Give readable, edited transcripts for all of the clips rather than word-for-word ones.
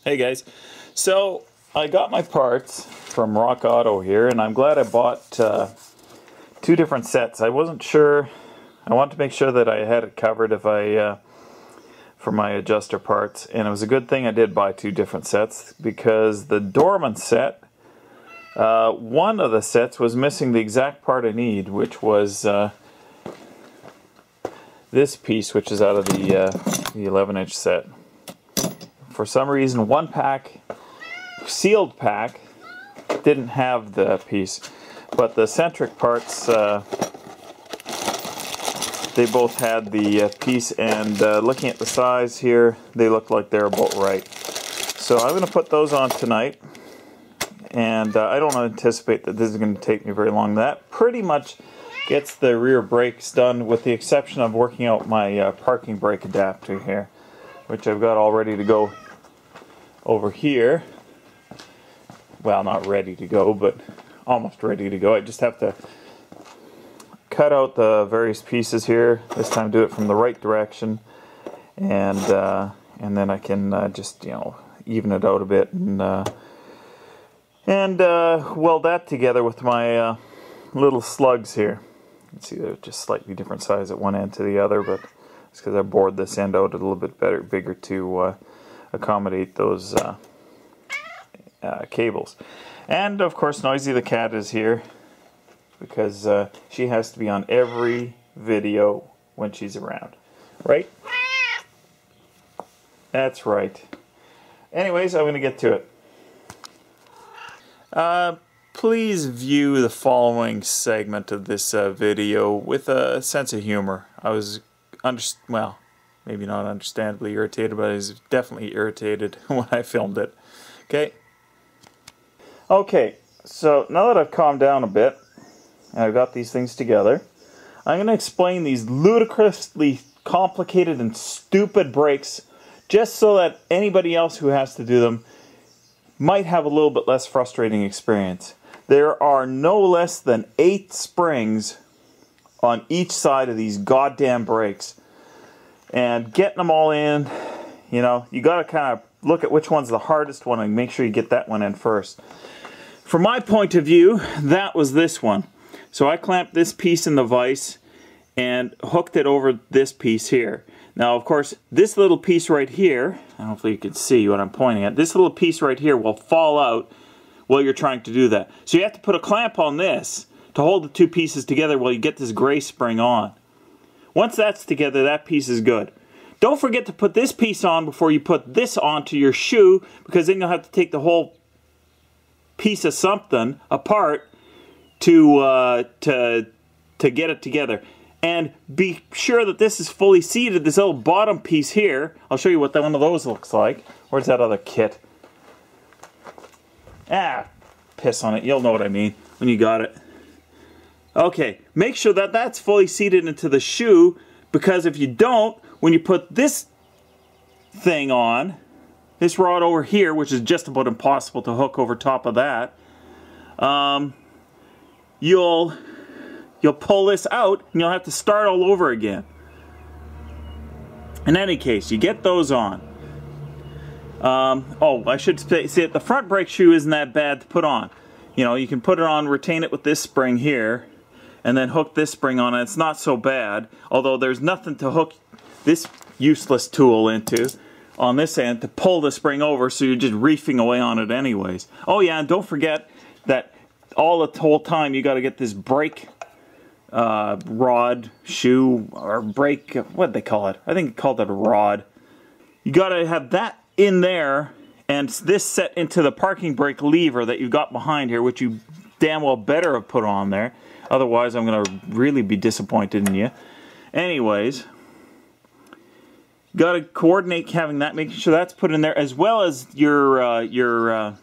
Hey guys, so I got my parts from Rock Auto here, and I'm glad I bought two different sets. I wasn't sure. I wanted to make sure that I had it covered if I for my adjuster parts, and it was a good thing I did buy two different sets because the Dorman set, one of the sets was missing the exact part I need, which was this piece, which is out of the 11-inch set. For some reason, one pack, sealed pack, didn't have the piece, but the centric parts, they both had the piece, and looking at the size here, they look like they're about right. So I'm going to put those on tonight, and I don't anticipate that this is going to take me very long. That pretty much gets the rear brakes done, with the exception of working out my parking brake adapter here, which I've got all ready to go over here. Well, not ready to go, but almost ready to go. I just have to cut out the various pieces here. This time do it from the right direction, and then I can just, you know, even it out a bit and weld that together with my little slugs here. You can see they're just slightly different size at one end to the other, but it's because I bored this end out a little bit bigger to accommodate those cables. And of course, Noisy the cat is here because she has to be on every video when she's around, right? That's right. Anyways, I'm going to get to it. Please view the following segment of this video with a sense of humor. I was well, maybe not understandably irritated, but I was definitely irritated when I filmed it. Okay, so now that I've calmed down a bit, and I've got these things together, I'm going to explain these ludicrously complicated and stupid brakes, just so that anybody else who has to do them might have a little bit less frustrating experience. There are no less than 8 springs on each side of these goddamn brakes. And getting them all in, you know, you got to kind of look at which one's the hardest one and make sure you get that one in first. From my point of view, that was this one. So I clamped this piece in the vise and hooked it over this piece here. Now, of course, this little piece right here, hopefully you can see what I'm pointing at, this little piece right here will fall out while you're trying to do that. So you have to put a clamp on this to hold the two pieces together while you get this gray spring on. Once that's together, that piece is good. Don't forget to put this piece on before you put this onto your shoe, because then you'll have to take the whole piece of something apart to get it together. And be sure that this is fully seated. This little bottom piece here, I'll show you what one of those looks like. Where's that other kit? Ah, piss on it. You'll know what I mean when you got it. Okay, make sure that that's fully seated into the shoe, because if you don't, when you put this thing on, this rod over here, which is just about impossible to hook over top of that, you'll pull this out and you'll have to start all over again. In any case, you get those on. Oh, I should say the front brake shoe isn't that bad to put on. You know, you can put it on, retain it with this spring here, and then hook this spring on, and it's not so bad, although there's nothing to hook this useless tool into on this end to pull the spring over, so you're just reefing away on it anyways. Oh yeah, and don't forget that all the whole time you got to get this brake rod, shoe, or brake, what did they call it? I think they called it a rod. You got to have that in there, and this set into the parking brake lever that you got behind here, which you damn well better have put on there. Otherwise, I'm going to really be disappointed in you. Anyways, got to coordinate having that, making sure that's put in there, as well as your you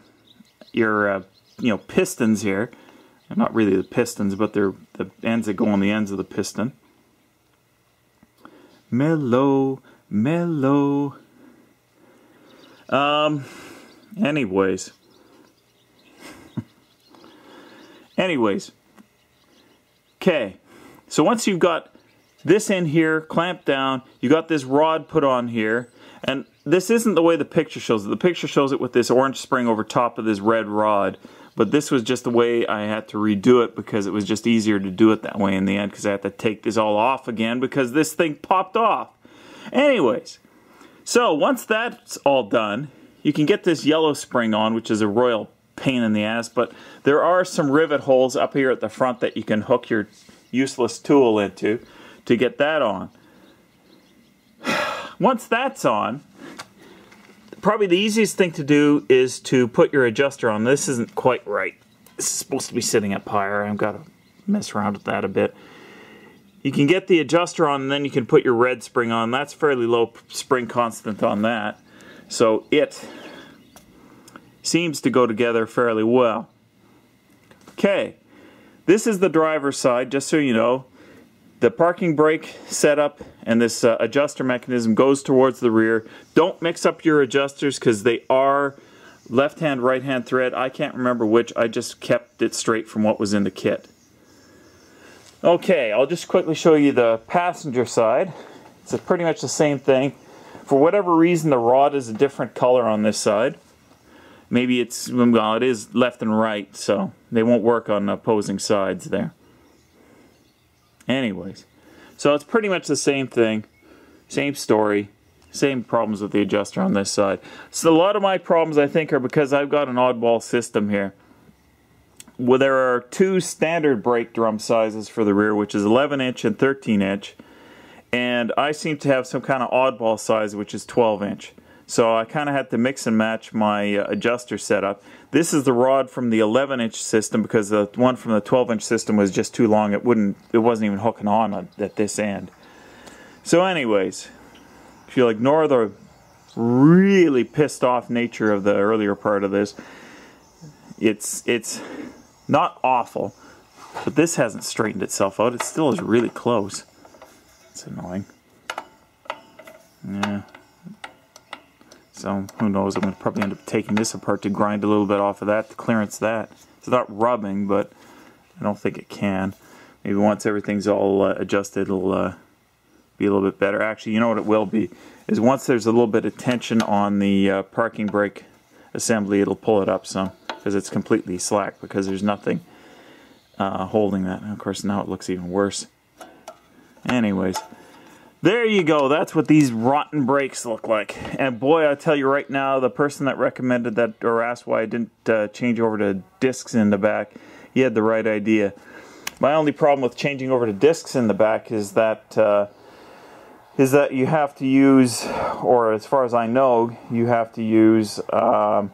know, pistons here. Not really the pistons, but they're the ends that go on the ends of the piston. Mellow, mellow. Anyways. Okay, so once you've got this in here clamped down, you got this rod put on here, and this isn't the way the picture shows it. The picture shows it with this orange spring over top of this red rod. But this was just the way I had to redo it because it was just easier to do it that way in the end because I had to take this all off again because this thing popped off. Anyways, so once that's all done, you can get this yellow spring on, which is a royal pain in the ass, but there are some rivet holes up here at the front that you can hook your useless tool into to get that on. Once that's on, probably the easiest thing to do is to put your adjuster on. This isn't quite right. This is supposed to be sitting up higher. I've got to mess around with that a bit. You can get the adjuster on and then you can put your red spring on. That's fairly low spring constant on that. So it seems to go together fairly well. Okay, this is the driver's side, just so you know. The parking brake setup and this adjuster mechanism goes towards the rear. Don't mix up your adjusters because they are left-hand, right-hand thread. I can't remember which. I just kept it straight from what was in the kit. Okay, I'll just quickly show you the passenger side. It's pretty much the same thing. For whatever reason, the rod is a different color on this side. Maybe it's, well, it is left and right, so they won't work on opposing sides there. Anyways, so it's pretty much the same thing, same story, same problems with the adjuster on this side. So a lot of my problems, I think, are because I've got an oddball system here. Well, there are two standard brake drum sizes for the rear, which is 11-inch and 13-inch. And I seem to have some kind of oddball size, which is 12-inch. So I kind of had to mix and match my adjuster setup. This is the rod from the 11-inch system because the one from the 12-inch system was just too long. It wasn't even hooking on at this end. So anyways, if you'll ignore the really pissed off nature of the earlier part of this, it's not awful, but this hasn't straightened itself out. It still is really close. It's annoying. Yeah. So, who knows, I'm going to probably end up taking this apart to grind a little bit off of that to clearance that. It's not rubbing, but I don't think it can. Maybe once everything's all adjusted, it'll be a little bit better. Actually, you know what it will be, is once there's a little bit of tension on the parking brake assembly, it'll pull it up some, because it's completely slack, because there's nothing holding that. And of course, now it looks even worse. Anyways. There you go, that's what these rotten brakes look like. And boy, I tell you right now, the person that recommended that, or asked why I didn't change over to discs in the back, he had the right idea. My only problem with changing over to discs in the back is that you have to use, or as far as I know, you have to use a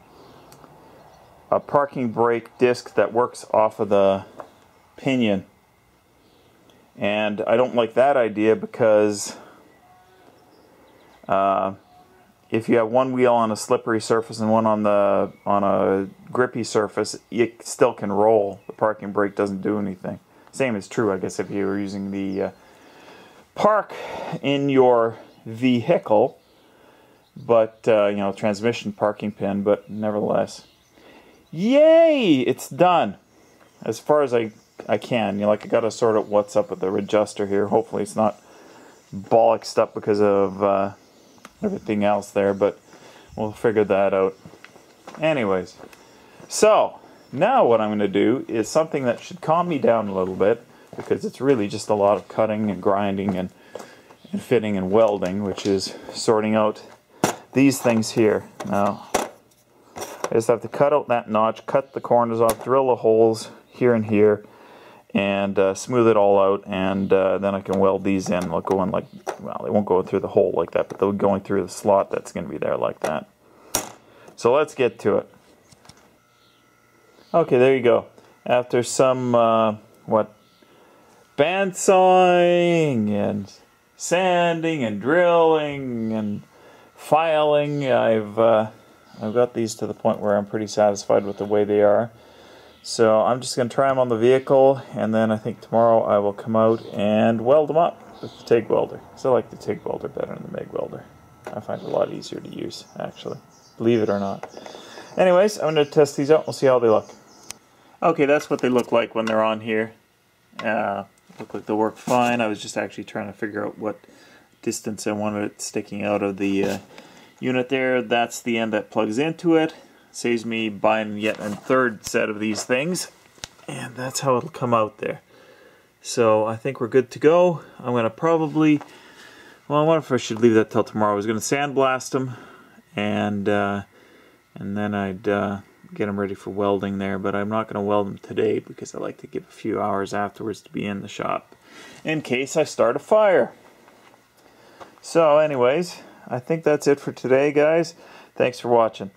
parking brake disc that works off of the pinion. And I don't like that idea because if you have one wheel on a slippery surface and one on a grippy surface, you still can roll. The parking brake doesn't do anything. Same is true, I guess, if you were using the park in your vehicle, but you know, transmission parking pin. But nevertheless, yay! It's done. As far as I can. You know, like I gotta sort out what's up with the adjuster here. Hopefully it's not bollocksed up because of everything else there, but we'll figure that out. Anyways, so now what I'm going to do is something that should calm me down a little bit, because it's really just a lot of cutting and grinding and fitting and welding, which is sorting out these things here. Now, I just have to cut out that notch, cut the corners off, drill the holes here and here, and smooth it all out, and then I can weld these in. They'll go in like, well, they won't go through the hole like that, but they'll go through the slot that's going to be there like that. So let's get to it. Okay, there you go. After some, bandsawing and sanding and drilling and filing, I've got these to the point where I'm pretty satisfied with the way they are. So I'm just going to try them on the vehicle, and then I think tomorrow I will come out and weld them up with the TIG welder. Because I like the TIG welder better than the MIG welder. I find it a lot easier to use, actually. Believe it or not. Anyways, I'm going to test these out. We'll see how they look. Okay, that's what they look like when they're on here. Look like they work fine. I was just actually trying to figure out what distance I wanted it sticking out of the unit there. That's the end that plugs into it. Saves me buying yet a third set of these things. And that's how it'll come out there. So I think we're good to go. I'm going to probably, well, I wonder if I should leave that till tomorrow. I was going to sandblast them and then I'd get them ready for welding there, but I'm not going to weld them today because I like to give a few hours afterwards to be in the shop in case I start a fire. So anyways, I think that's it for today, guys. Thanks for watching.